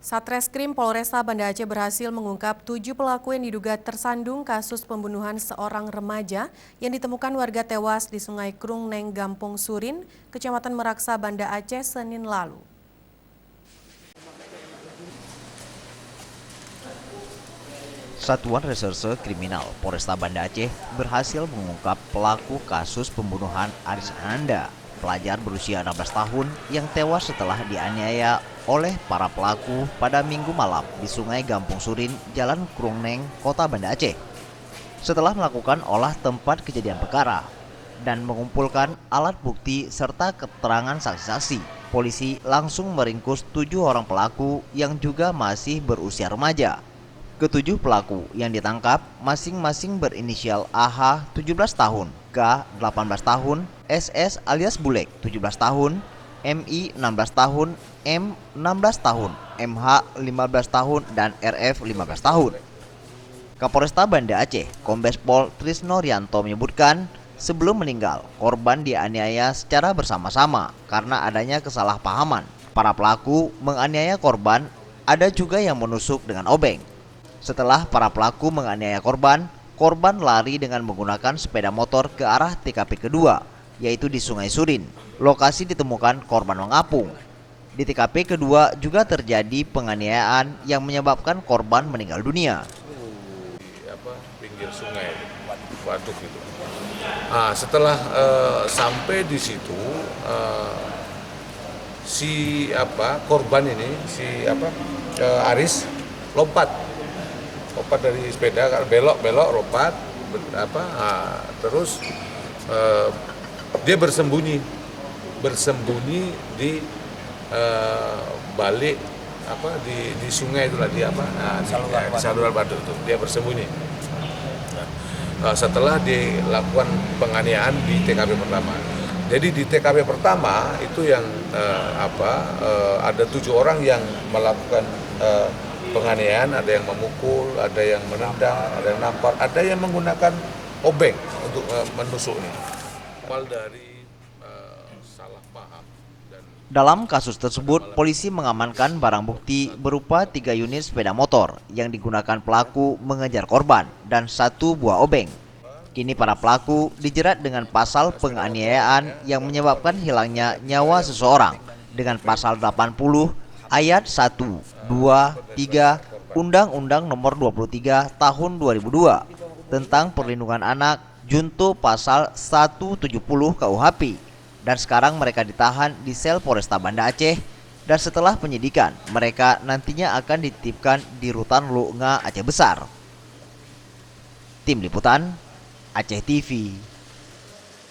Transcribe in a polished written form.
Satreskrim Polresta Banda Aceh berhasil mengungkap 7 pelaku yang diduga tersandung kasus pembunuhan seorang remaja yang ditemukan warga tewas di Sungai Krung Neng, Gampong Surin, Kecamatan Meraksa, Banda Aceh, Senin lalu. Satuan Reserse Kriminal Polresta Banda Aceh berhasil mengungkap pelaku kasus pembunuhan Aris Ananda, pelajar berusia 16 tahun yang tewas setelah dianiaya oleh para pelaku pada Minggu malam di Sungai Gampong Surin, Jalan Krung Neng, Kota Banda Aceh. Setelah melakukan olah tempat kejadian perkara dan mengumpulkan alat bukti serta keterangan saksi-saksi, polisi langsung meringkus 7 orang pelaku yang juga masih berusia remaja. Ketujuh pelaku yang ditangkap masing-masing berinisial AH 17 tahun, K 18 tahun, SS alias Bulek 17 tahun, MI 16 tahun, M 16 tahun, MH 15 tahun, dan RF 15 tahun. Kapolresta Banda Aceh, Kombes Pol Trisno Rianto menyebutkan, sebelum meninggal, korban dianiaya secara bersama-sama karena adanya kesalahpahaman. Para pelaku menganiaya korban, ada juga yang menusuk dengan obeng. Setelah para pelaku menganiaya korban lari dengan menggunakan sepeda motor ke arah TKP kedua, yaitu di Sungai Surin. Lokasi ditemukan korban mengapung. Di TKP kedua juga terjadi penganiayaan yang menyebabkan korban meninggal dunia. Pinggir sungai, waduk itu. Setelah sampai di situ, korban ini Aris lompat dari sepeda, belok lompat, terus dia bersembunyi di balik di sungai itulah di saluran waduk itu dia bersembunyi. Setelah dilakukan penganiayaan di TKP pertama. Jadi di TKP pertama itu yang ada 7 orang yang melakukan penganiayaan, ada yang memukul, ada yang menendang, ada yang nampar, ada yang menggunakan obeng untuk menusuknya. Awal dari salah paham. Dalam kasus tersebut, polisi mengamankan barang bukti berupa 3 unit sepeda motor yang digunakan pelaku mengejar korban dan 1 buah obeng. Kini para pelaku dijerat dengan pasal penganiayaan yang menyebabkan hilangnya nyawa seseorang dengan pasal 80 ayat 1, 2, 3 Undang-Undang Nomor 23 Tahun 2002 tentang Perlindungan Anak junto pasal 170 KUHP. Dan sekarang mereka ditahan di sel Polresta Banda Aceh, dan setelah penyidikan mereka nantinya akan dititipkan di Rutan Lunga Aceh Besar. Tim Liputan Aceh TV.